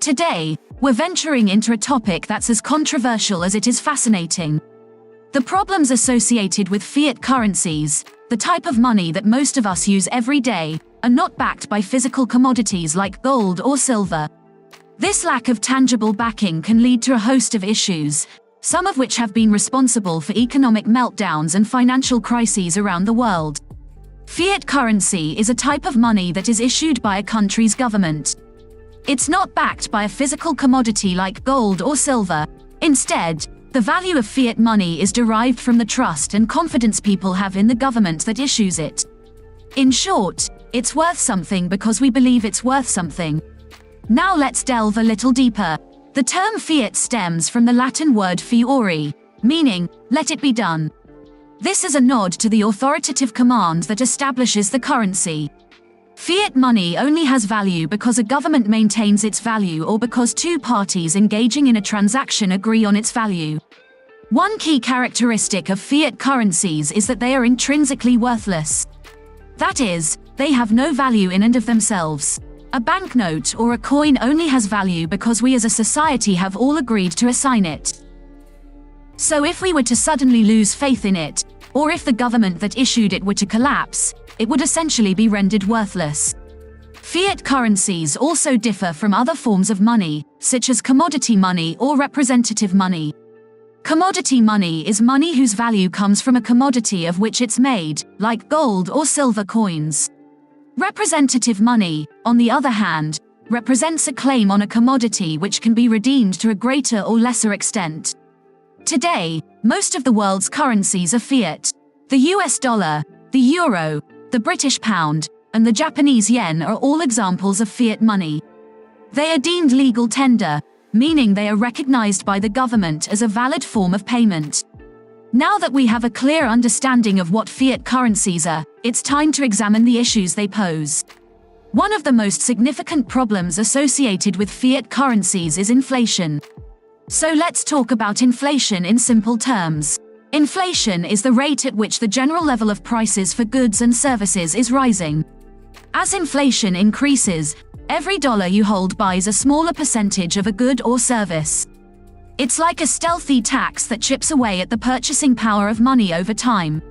Today, we're venturing into a topic that's as controversial as it is fascinating. The problems associated with fiat currencies, the type of money that most of us use every day, are not backed by physical commodities like gold or silver. This lack of tangible backing can lead to a host of issues, some of which have been responsible for economic meltdowns and financial crises around the world. Fiat currency is a type of money that is issued by a country's government. It's not backed by a physical commodity like gold or silver. Instead, the value of fiat money is derived from the trust and confidence people have in the government that issues it. In short, it's worth something because we believe it's worth something. Now let's delve a little deeper. The term fiat stems from the Latin word fiore, meaning, let it be done. This is a nod to the authoritative command that establishes the currency. Fiat money only has value because a government maintains its value or because two parties engaging in a transaction agree on its value. One key characteristic of fiat currencies is that they are intrinsically worthless. That is, they have no value in and of themselves. A banknote or a coin only has value because we as a society have all agreed to assign it. So if we were to suddenly lose faith in it, or if the government that issued it were to collapse, it would essentially be rendered worthless. Fiat currencies also differ from other forms of money, such as commodity money or representative money. Commodity money is money whose value comes from a commodity of which it's made, like gold or silver coins. Representative money, on the other hand, represents a claim on a commodity which can be redeemed to a greater or lesser extent. Today, most of the world's currencies are fiat. The US dollar, the euro, the British pound, and the Japanese yen are all examples of fiat money. They are deemed legal tender, meaning they are recognized by the government as a valid form of payment. Now that we have a clear understanding of what fiat currencies are, it's time to examine the issues they pose. One of the most significant problems associated with fiat currencies is inflation. So let's talk about inflation in simple terms. Inflation is the rate at which the general level of prices for goods and services is rising. As inflation increases, every dollar you hold buys a smaller percentage of a good or service. It's like a stealthy tax that chips away at the purchasing power of money over time.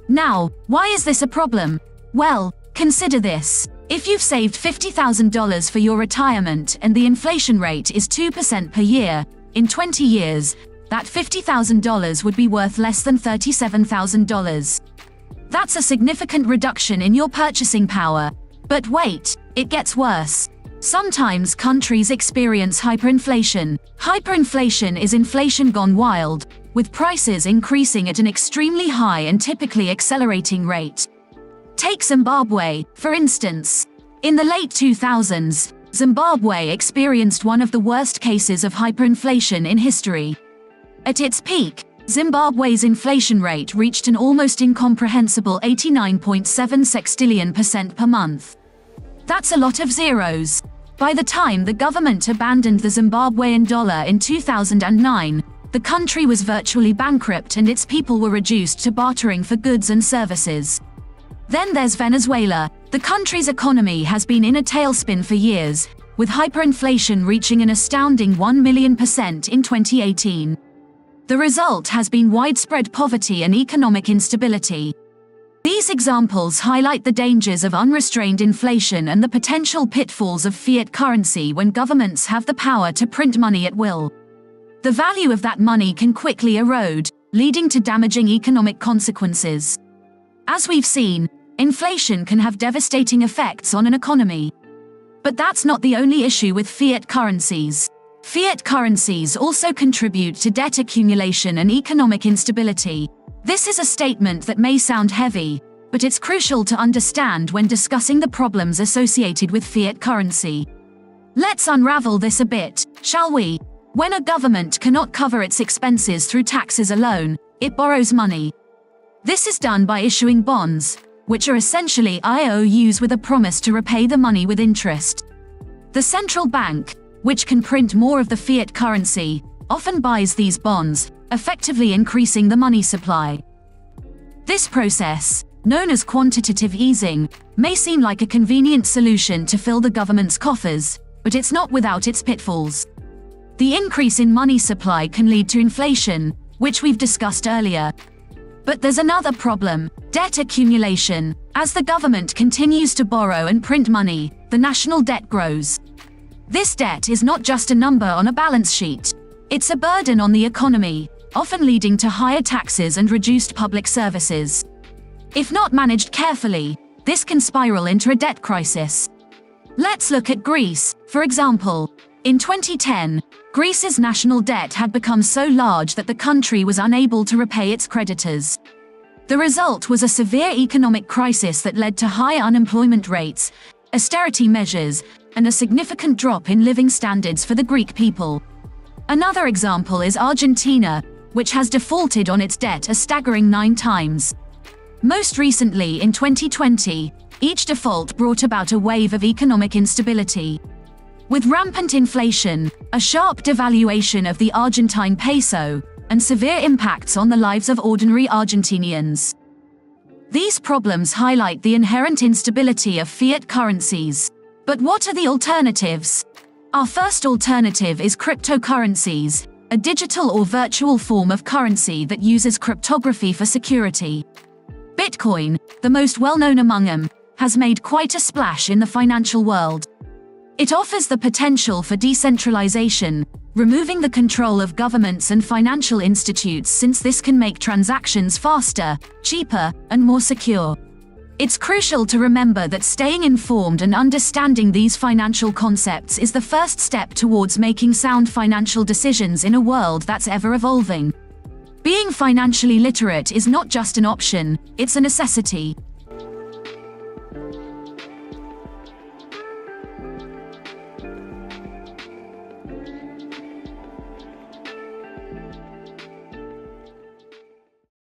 Now, why is this a problem? Well, consider this. If you've saved $50,000 for your retirement and the inflation rate is 2% per year, in 20 years, that $50,000 would be worth less than $37,000. That's a significant reduction in your purchasing power. But wait, it gets worse. Sometimes countries experience hyperinflation. Hyperinflation is inflation gone wild, with prices increasing at an extremely high and typically accelerating rate. Take Zimbabwe, for instance. In the late 2000s, Zimbabwe experienced one of the worst cases of hyperinflation in history. At its peak, Zimbabwe's inflation rate reached an almost incomprehensible 89.7 sextillion% per month. That's a lot of zeros. By the time the government abandoned the Zimbabwean dollar in 2009, the country was virtually bankrupt and its people were reduced to bartering for goods and services. Then there's Venezuela. The country's economy has been in a tailspin for years, with hyperinflation reaching an astounding 1,000,000% in 2018. The result has been widespread poverty and economic instability. These examples highlight the dangers of unrestrained inflation and the potential pitfalls of fiat currency when governments have the power to print money at will. The value of that money can quickly erode, leading to damaging economic consequences. As we've seen, inflation can have devastating effects on an economy. But that's not the only issue with fiat currencies. Fiat currencies also contribute to debt accumulation and economic instability. This is a statement that may sound heavy, but it's crucial to understand when discussing the problems associated with fiat currency. Let's unravel this a bit, shall we? When a government cannot cover its expenses through taxes alone, it borrows money. This is done by issuing bonds, which are essentially IOUs with a promise to repay the money with interest. The central bank, which can print more of the fiat currency, often buys these bonds, effectively increasing the money supply. This process, known as quantitative easing, may seem like a convenient solution to fill the government's coffers, but it's not without its pitfalls. The increase in money supply can lead to inflation, which we've discussed earlier. But there's another problem: debt accumulation. As the government continues to borrow and print money, the national debt grows. This debt is not just a number on a balance sheet. It's a burden on the economy, often leading to higher taxes and reduced public services. If not managed carefully, this can spiral into a debt crisis. Let's look at Greece, for example. In 2010, Greece's national debt had become so large that the country was unable to repay its creditors. The result was a severe economic crisis that led to high unemployment rates, austerity measures, and a significant drop in living standards for the Greek people. Another example is Argentina, which has defaulted on its debt a staggering 9 times. Most recently, in 2020, each default brought about a wave of economic instability. With rampant inflation, a sharp devaluation of the Argentine peso, and severe impacts on the lives of ordinary Argentinians. These problems highlight the inherent instability of fiat currencies. But what are the alternatives? Our first alternative is cryptocurrencies, a digital or virtual form of currency that uses cryptography for security. Bitcoin, the most well-known among them, has made quite a splash in the financial world. It offers the potential for decentralization, removing the control of governments and financial institutes, since this can make transactions faster, cheaper, and more secure. It's crucial to remember that staying informed and understanding these financial concepts is the first step towards making sound financial decisions in a world that's ever evolving. Being financially literate is not just an option, it's a necessity.